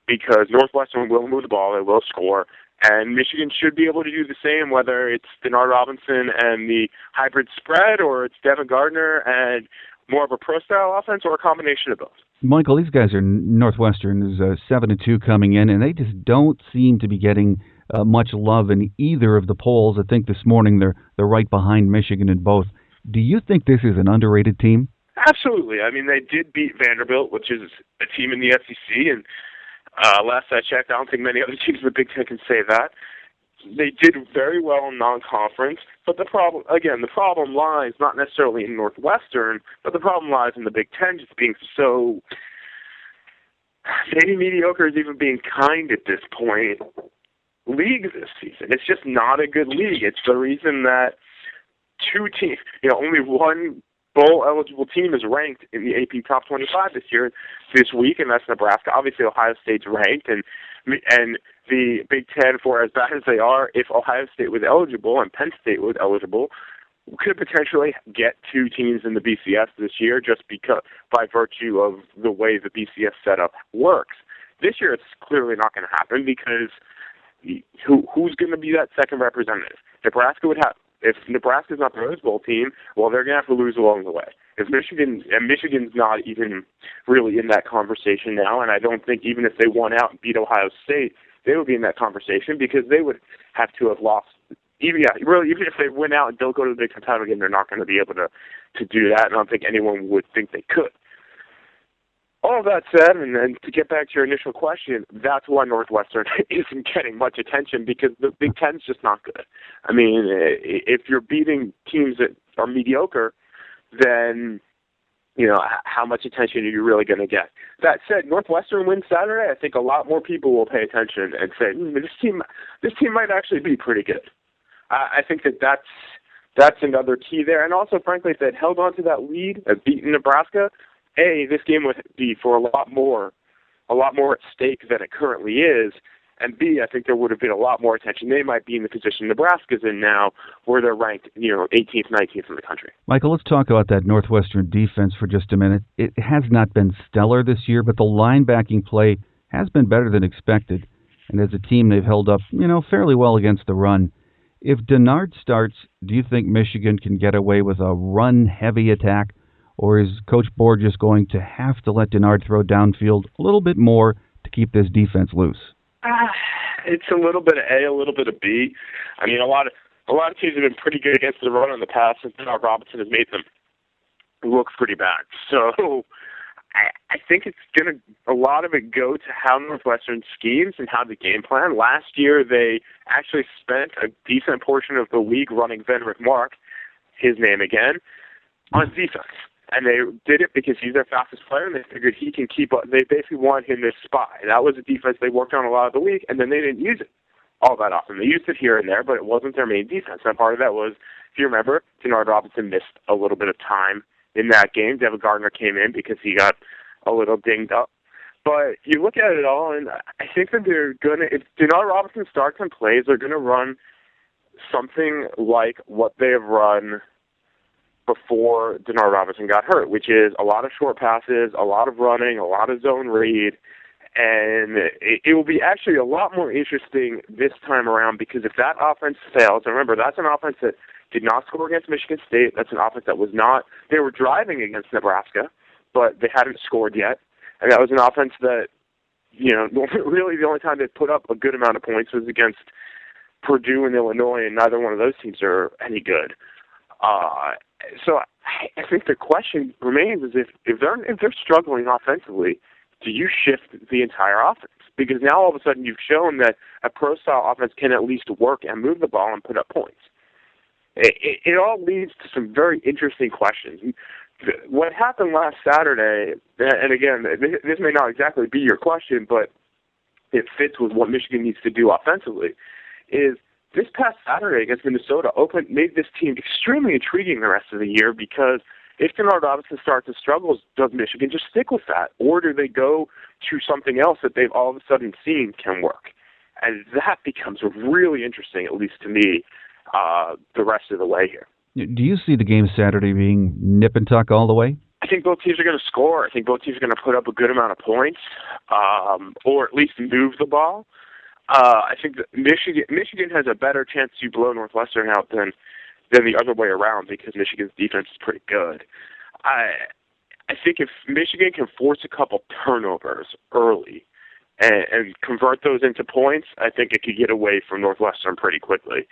because Northwestern will move the ball, they will score, and Michigan should be able to do the same whether it's Denard Robinson and the hybrid spread or it's Devin Gardner and more of a pro-style offense or a combination of both. Michael, these guys are Northwestern is 7-2 coming in, and they just don't seem to be getting much love in either of the polls. I think this morning they're right behind Michigan in both. Do you think this is an underrated team? Absolutely. I mean, they did beat Vanderbilt, which is a team in the SEC, and last I checked, I don't think many other teams in the Big Ten can say that. They did very well in non-conference, but the problem lies not necessarily in Northwestern, but the problem lies in the Big Ten just being so, maybe mediocre is even being kind at this point, league this season. It's just not a good league. It's the reason that two teams, only one bowl-eligible team is ranked in the AP Top 25 this week, and that's Nebraska. Obviously, Ohio State's ranked, and the Big Ten, for as bad as they are, if Ohio State was eligible and Penn State was eligible, could potentially get two teams in the BCS this year just because by virtue of the way the BCS setup works. This year, it's clearly not going to happen because who's going to be that second representative? Nebraska would have. If Nebraska's not the Rose Bowl team, well, they're going to have to lose along the way. If Michigan's not even really in that conversation now, and I don't think even if they won out and beat Ohio State, they would be in that conversation because they would have to have lost. Even if they win out and don't go to the Big Ten title game, they're not going to be able to do that, and I don't think anyone would think they could. All of that said, and then to get back to your initial question, that's why Northwestern isn't getting much attention because the Big Ten's just not good. I mean, if you're beating teams that are mediocre, then, how much attention are you really going to get? That said, Northwestern wins Saturday. I think a lot more people will pay attention and say, this team might actually be pretty good. I think that's another key there. And also, frankly, if they'd held on to that lead of beating Nebraska, this game would be for a lot more at stake than it currently is, and B, I think there would have been a lot more attention. They might be in the position Nebraska's in now, where they're ranked, 18th, 19th in the country. Michael, let's talk about that Northwestern defense for just a minute. It has not been stellar this year, but the linebacking play has been better than expected, and as a team, they've held up, fairly well against the run. If Denard starts, do you think Michigan can get away with a run-heavy attack? Or is Coach Board just going to have to let Denard throw downfield a little bit more to keep this defense loose? It's a little bit of A, a little bit of B. I mean, a lot of teams have been pretty good against the run in the past, and Denard Robinson has made them look pretty bad. So I think it's going to a lot of it go to how Northwestern schemes and how the game plan. Last year, they actually spent a decent portion of the league running Venrick Mark, his name again, on defense. And they did it because he's their fastest player, and they figured he can keep up. They basically want him to spy. That was a defense they worked on a lot of the week, and then they didn't use it all that often. They used it here and there, but it wasn't their main defense. And part of that was, if you remember, Denard Robinson missed a little bit of time in that game. Devin Gardner came in because he got a little dinged up. But you look at it all, and I think that they're going to, if Denard Robinson starts and plays, they're going to run something like what they have run before Denard Robinson got hurt, which is a lot of short passes, a lot of running, a lot of zone read, and it will be actually a lot more interesting this time around because if that offense fails, and remember, that's an offense that did not score against Michigan State, that's an offense that was not, they were driving against Nebraska, but they hadn't scored yet, and that was an offense that, really the only time they put up a good amount of points was against Purdue and Illinois, and neither one of those teams are any good. So I think the question remains is if they're struggling offensively, do you shift the entire offense? Because now all of a sudden you've shown that a pro-style offense can at least work and move the ball and put up points. It all leads to some very interesting questions. What happened last Saturday, and again, this may not exactly be your question, but it fits with what Michigan needs to do offensively, is this past Saturday against Minnesota made this team extremely intriguing the rest of the year because if Denard Robinson starts to struggle, does Michigan just stick with that? Or do they go to something else that they've all of a sudden seen can work? And that becomes really interesting, at least to me, the rest of the way here. Do you see the game Saturday being nip and tuck all the way? I think both teams are going to score. I think both teams are going to put up a good amount of points, or at least move the ball. I think that Michigan has a better chance to blow Northwestern out than the other way around because Michigan's defense is pretty good. I think if Michigan can force a couple turnovers early, and convert those into points, I think it could get away from Northwestern pretty quickly.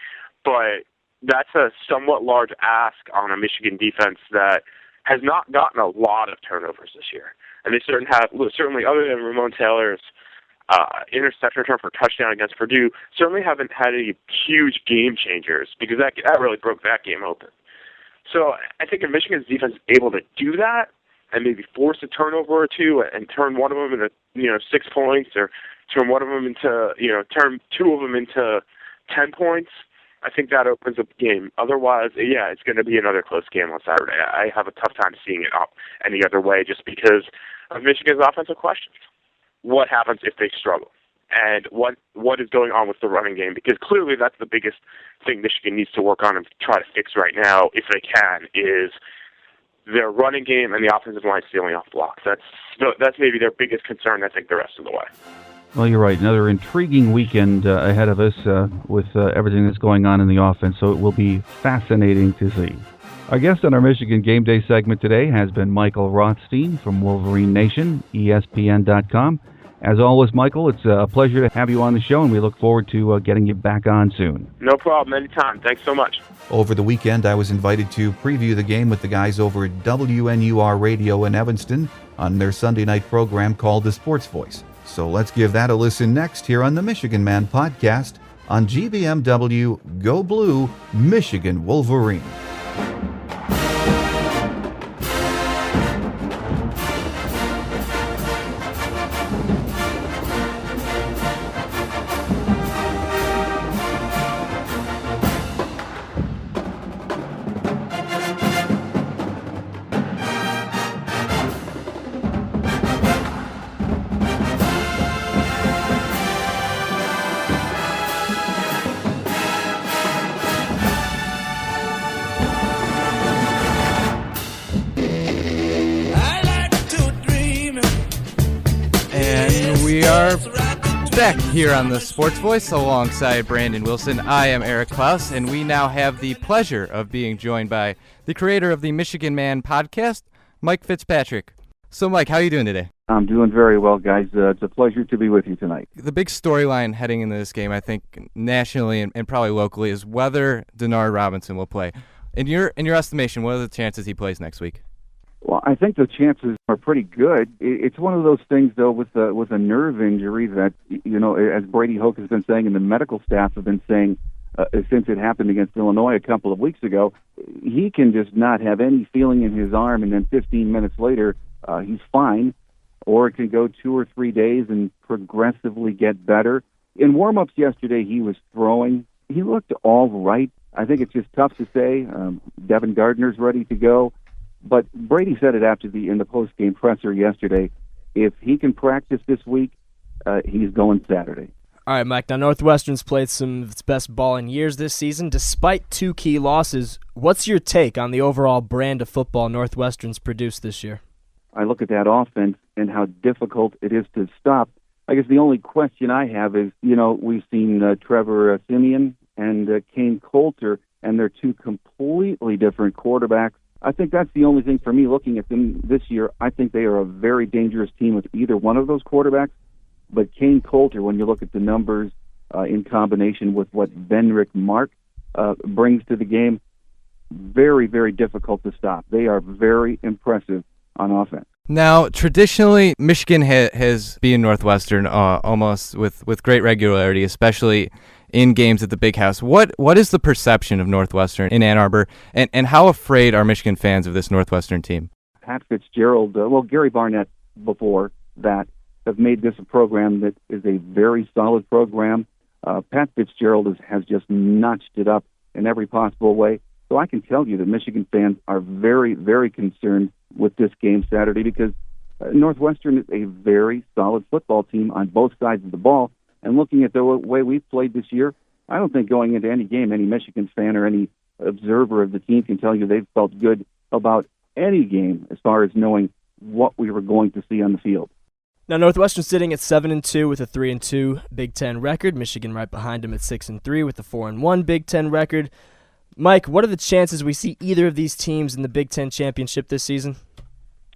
But that's a somewhat large ask on a Michigan defense that has not gotten a lot of turnovers this year. And they certainly, other than Ramon Taylor's interception return for a touchdown against Purdue, certainly haven't had any huge game changers, because that really broke that game open. So I think if Michigan's defense is able to do that and maybe force a turnover or two and turn one of them into 6 points, or turn one of them into turn two of them into 10 points, I think that opens up the game. Otherwise, yeah, it's going to be another close game on Saturday. I have a tough time seeing it up any other way, just because of Michigan's offensive questions. What happens if they struggle? And what is going on with the running game? Because clearly that's the biggest thing Michigan needs to work on and try to fix right now, if they can, is their running game and the offensive line stealing off blocks. That's maybe their biggest concern, I think, the rest of the way. Well, you're right. Another intriguing weekend ahead of us with everything that's going on in the offense, so it will be fascinating to see. Our guest on our Michigan Game Day segment today has been Michael Rothstein from WolverineNation, ESPN.com. As always, Michael, it's a pleasure to have you on the show, and we look forward to getting you back on soon. No problem. Anytime. Thanks so much. Over the weekend, I was invited to preview the game with the guys over at WNUR Radio in Evanston on their Sunday night program called The Sports Voice. So let's give that a listen next here on the Michigan Man podcast on GBMW Go Blue, Michigan Wolverine. Back here on the Sports Voice alongside Brandon Wilson. I am Eric Klauss, and we now have the pleasure of being joined by the creator of the Michigan Man podcast, Mike Fitzpatrick. So, Mike, how are you doing today? I'm doing very well, guys. It's a pleasure to be with you tonight. The big storyline heading into this game, I think, nationally and probably locally, is whether Denard Robinson will play. In your estimation, what are the chances he plays next week? Well, I think the chances are pretty good. It's one of those things, though, with a nerve injury that, as Brady Hoke has been saying and the medical staff have been saying since it happened against Illinois a couple of weeks ago, he can just not have any feeling in his arm, and then 15 minutes later, he's fine. Or it can go 2 or 3 days and progressively get better. In warm-ups yesterday, he was throwing. He looked all right. I think it's just tough to say. Devin Gardner's ready to go. But Brady said it in the post-game presser yesterday. If he can practice this week, he's going Saturday. All right, Mike. Now, Northwestern's played some of its best ball in years this season, despite 2 key losses. What's your take on the overall brand of football Northwestern's produced this year? I look at that offense and how difficult it is to stop. I guess the only question I have is, we've seen Trevor Siemian and Kane Coulter, and they're 2 completely different quarterbacks. I think that's the only thing for me looking at them this year. I think they are a very dangerous team with either one of those quarterbacks. But Kane Coulter, when you look at the numbers in combination with what Venric Mark brings to the game, very, very difficult to stop. They are very impressive on offense. Now, traditionally, Michigan has been Northwestern almost with great regularity, especially in games at the Big House. What is the perception of Northwestern in Ann Arbor, and how afraid are Michigan fans of this Northwestern team? Pat Fitzgerald, Gary Barnett before that, have made this a program that is a very solid program. Pat Fitzgerald has just notched it up in every possible way. So I can tell you that Michigan fans are very, very concerned with this game Saturday, because Northwestern is a very solid football team on both sides of the ball. And looking at the way we've played this year, I don't think going into any game, any Michigan fan or any observer of the team can tell you they've felt good about any game as far as knowing what we were going to see on the field. Now, Northwestern sitting at 7-2 with a 3-2 Big Ten record. Michigan right behind them at 6-3 with a 4-1 Big Ten record. Mike, what are the chances we see either of these teams in the Big Ten championship this season?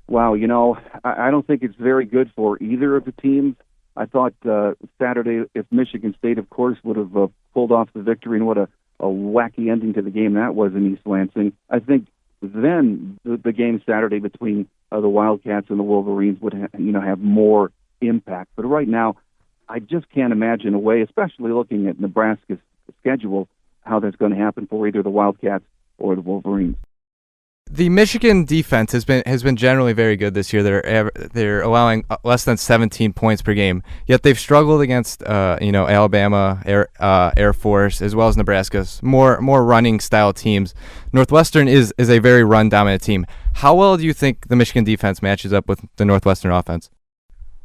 Wow, I don't think it's very good for either of the teams. I thought Saturday, if Michigan State, of course, would have pulled off the victory, and what a wacky ending to the game that was in East Lansing. I think then the game Saturday between the Wildcats and the Wolverines would have more impact. But right now, I just can't imagine a way, especially looking at Nebraska's schedule, how that's going to happen for either the Wildcats or the Wolverines. The Michigan defense has been generally very good this year. They're allowing less than 17 points per game. Yet they've struggled against Alabama, Air Force, as well as Nebraska's more running style teams. Northwestern is a very run dominant team. How well do you think the Michigan defense matches up with the Northwestern offense?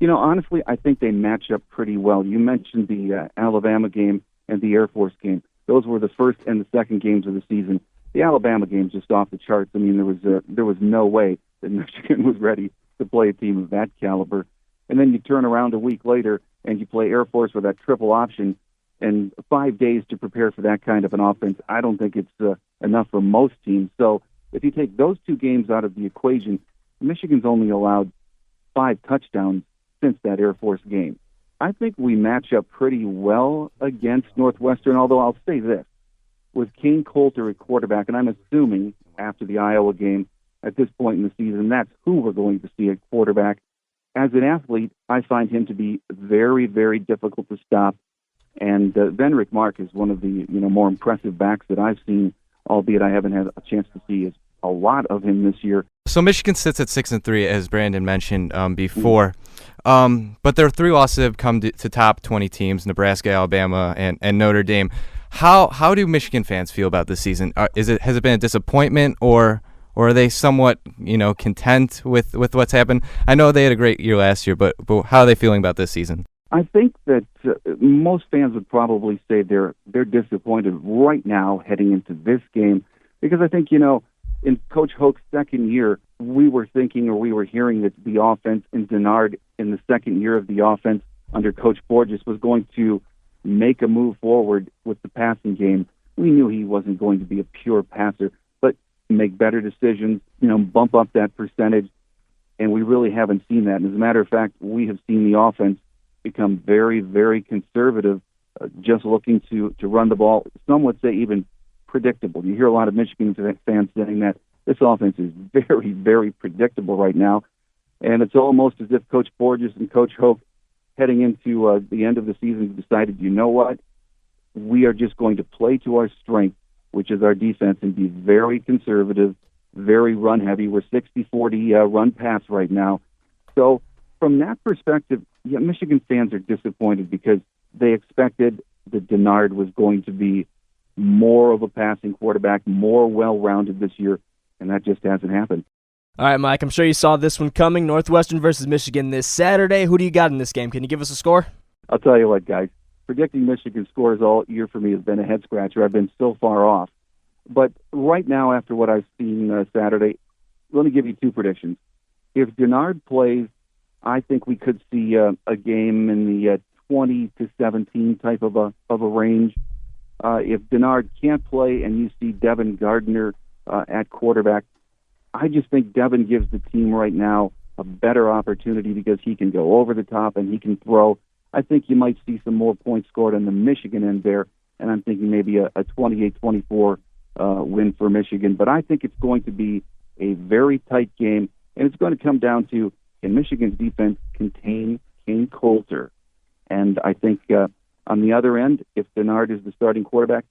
Honestly, I think they match up pretty well. You mentioned the Alabama game and the Air Force game. Those were the first and the second games of the season. The Alabama game's just off the charts. I mean, there was no way that Michigan was ready to play a team of that caliber. And then you turn around a week later and you play Air Force with that triple option, and 5 days to prepare for that kind of an offense. I don't think it's enough for most teams. So if you take those two games out of the equation, Michigan's only allowed 5 touchdowns since that Air Force game. I think we match up pretty well against Northwestern, although I'll say this. With Kane Coulter at quarterback, and I'm assuming after the Iowa game, at this point in the season, that's who we're going to see at quarterback. As an athlete, I find him to be very, very difficult to stop. And Venric Mark is one of the more impressive backs that I've seen, albeit I haven't had a chance to see a lot of him this year. So Michigan sits at 6-3, as Brandon mentioned before. But their 3 losses have come to top 20 teams: Nebraska, Alabama, and Notre Dame. How do Michigan fans feel about this season? Has it been a disappointment, or are they somewhat content with what's happened? I know they had a great year last year, but how are they feeling about this season? I think that most fans would probably say they're disappointed right now heading into this game, because I think in Coach Hoke's second year, we were hearing that the offense in Denard in the second year of the offense under Coach Borges was going to make a move forward with the passing game. We knew he wasn't going to be a pure passer, but make better decisions, bump up that percentage, and we really haven't seen that. And as a matter of fact, we have seen the offense become very, very conservative, just looking to run the ball. Some would say even predictable. You hear a lot of Michigan fans saying that this offense is very, very predictable right now, and it's almost as if Coach Borges and Coach Hoke heading into the end of the season decided, what? We are just going to play to our strength, which is our defense, and be very conservative, very run-heavy. We're 60-40 run-pass right now. So from that perspective, Michigan fans are disappointed because they expected that Denard was going to be more of a passing quarterback, more well-rounded this year, and that just hasn't happened. All right, Mike, I'm sure you saw this one coming. Northwestern versus Michigan this Saturday. Who do you got in this game? Can you give us a score? I'll tell you what, guys. Predicting Michigan scores all year for me has been a head-scratcher. I've been so far off. But right now, after what I've seen Saturday, let me give you 2 predictions. If Denard plays, I think we could see a game in the 20-17 type of a range. If Denard can't play and you see Devin Gardner at quarterback, I just think Devin gives the team right now a better opportunity because he can go over the top and he can throw. I think you might see some more points scored on the Michigan end there, and I'm thinking maybe a 28-24 win for Michigan. But I think it's going to be a very tight game, and it's going to come down to, can Michigan's defense contain Kane Coulter? And I think on the other end, if Denard is the starting quarterback,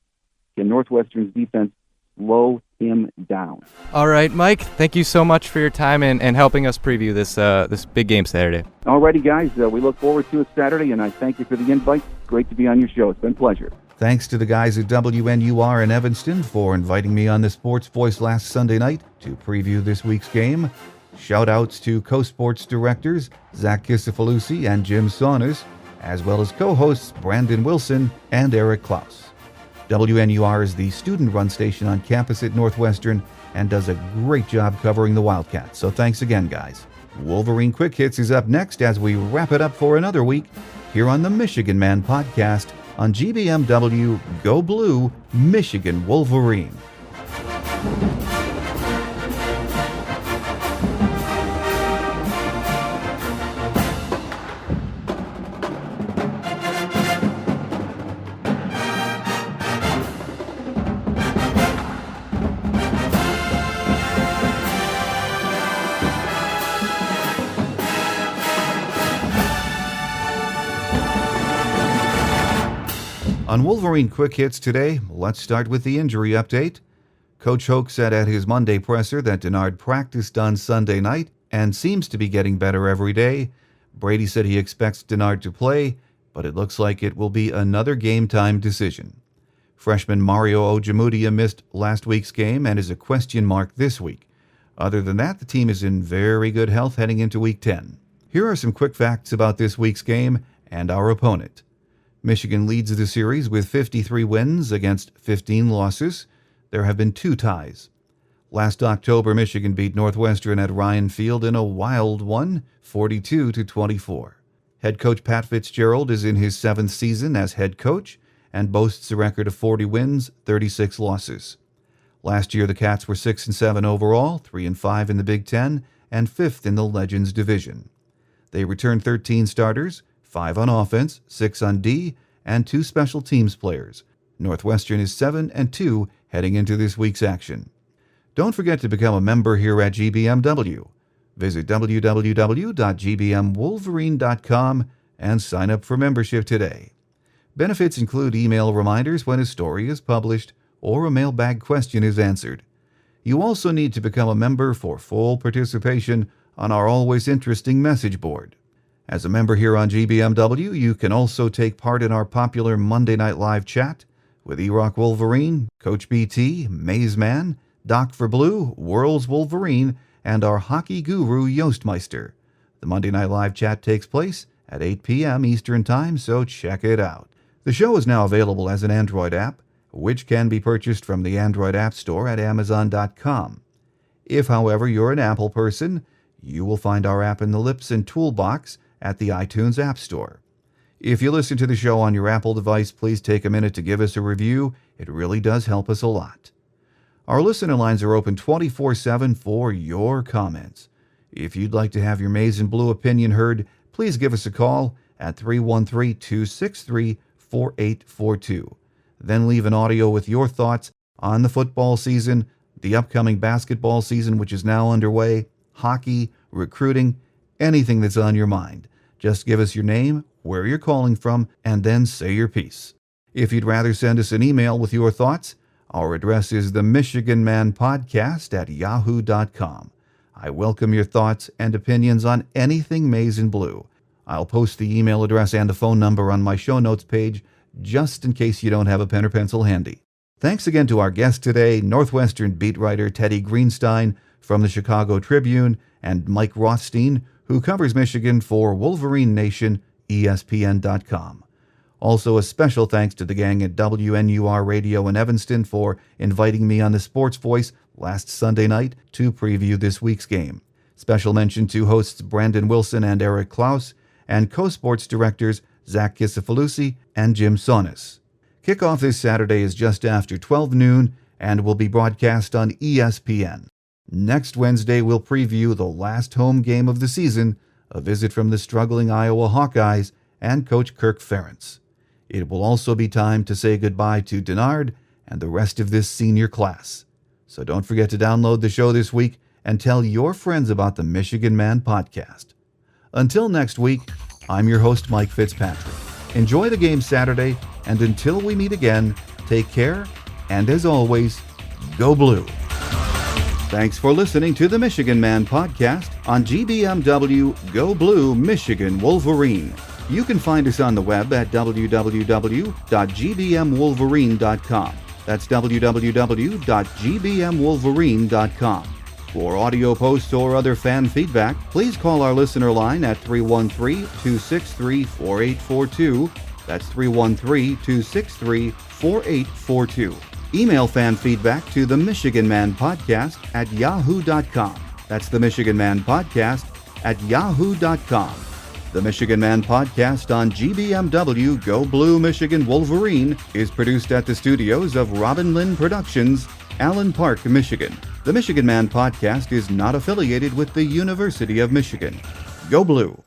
can Northwestern's defense slow him down? All right, Mike, thank you so much for your time and helping us preview this big game Saturday. All righty, guys. We look forward to it Saturday, and I thank you for the invite. Great to be on your show. It's been a pleasure. Thanks to the guys at WNUR in Evanston for inviting me on the Sports Voice last Sunday night to preview this week's game. Shout-outs to co-sports directors Zach Kisfalusi and Jim Saunders, as well as co-hosts Brandon Wilson and Eric Klauss. WNUR is the student-run station on campus at Northwestern and does a great job covering the Wildcats, so thanks again, guys. Wolverine Quick Hits is up next as we wrap it up for another week here on the Michigan Man Podcast on GBMW Go Blue, Michigan Wolverine. On Wolverine Quick Hits today, let's start with the injury update. Coach Hoke said at his Monday presser that Denard practiced on Sunday night and seems to be getting better every day. Brady said he expects Denard to play, but it looks like it will be another game-time decision. Freshman Mario Ojemudia missed last week's game and is a question mark this week. Other than that, the team is in very good health heading into Week 10. Here are some quick facts about this week's game and our opponent. Michigan leads the series with 53 wins against 15 losses. There have been 2 ties. Last October, Michigan beat Northwestern at Ryan Field in a wild one, 42-24. Head coach Pat Fitzgerald is in his 7th season as head coach and boasts a record of 40 wins, 36 losses. Last year, the Cats were 6-7 overall, 3-5 in the Big Ten, and 5th in the Legends division. They returned 13 starters, 5 on offense, 6 on D, and 2 special teams players. Northwestern is 7-2 heading into this week's action. Don't forget to become a member here at GBMW. Visit www.gbmwolverine.com and sign up for membership today. Benefits include email reminders when a story is published or a mailbag question is answered. You also need to become a member for full participation on our always interesting message board. As a member here on GBMW, you can also take part in our popular Monday Night Live chat with E-Rock Wolverine, Coach BT, Maze Man, Doc for Blue, World's Wolverine, and our hockey guru Yoastmeister. The Monday Night Live chat takes place at 8 p.m. Eastern Time, so check it out. The show is now available as an Android app, which can be purchased from the Android App Store at Amazon.com. If, however, you're an Apple person, you will find our app in the Lips and Toolbox at the iTunes App Store. If you listen to the show on your Apple device, please take a minute to give us a review. It really does help us a lot. Our listener lines are open 24/7 for your comments. If you'd like to have your Maize and Blue opinion heard, please give us a call at 313-263-4842. Then leave an audio with your thoughts on the football season, the upcoming basketball season, which is now underway, hockey, recruiting, anything that's on your mind. Just give us your name, where you're calling from, and then say your piece. If you'd rather send us an email with your thoughts, our address is the michiganmanpodcast@yahoo.com. I welcome your thoughts and opinions on anything Maize and Blue. I'll post the email address and the phone number on my show notes page, just in case you don't have a pen or pencil handy. Thanks again to our guest today, Northwestern beat writer Teddy Greenstein from the Chicago Tribune, and Mike Rothstein, who covers Michigan for WolverineNation, ESPN.com. Also, a special thanks to the gang at WNUR Radio in Evanston for inviting me on the Sports Voice last Sunday night to preview this week's game. Special mention to hosts Brandon Wilson and Eric Klauss, and co-sports directors Zach Kisfalusi and Jim Sonis. Kickoff this Saturday is just after 12 noon and will be broadcast on ESPN. Next Wednesday, we'll preview the last home game of the season, a visit from the struggling Iowa Hawkeyes and Coach Kirk Ferentz. It will also be time to say goodbye to Denard and the rest of this senior class. So don't forget to download the show this week and tell your friends about the Michigan Man podcast. Until next week, I'm your host, Mike Fitzpatrick. Enjoy the game Saturday, and until we meet again, take care, and as always, go Blue. Thanks for listening to the Michigan Man podcast on GBMW Go Blue Michigan Wolverine. You can find us on the web at www.gbmwolverine.com. That's www.gbmwolverine.com. For audio posts or other fan feedback, please call our listener line at 313-263-4842. That's 313-263-4842. Email fan feedback to the Michigan Man Podcast at yahoo.com. That's the Michigan Man Podcast at yahoo.com. The Michigan Man Podcast on GBMW Go Blue Michigan Wolverine is produced at the studios of Robin Lynn Productions, Allen Park, Michigan. The Michigan Man Podcast is not affiliated with the University of Michigan. Go Blue!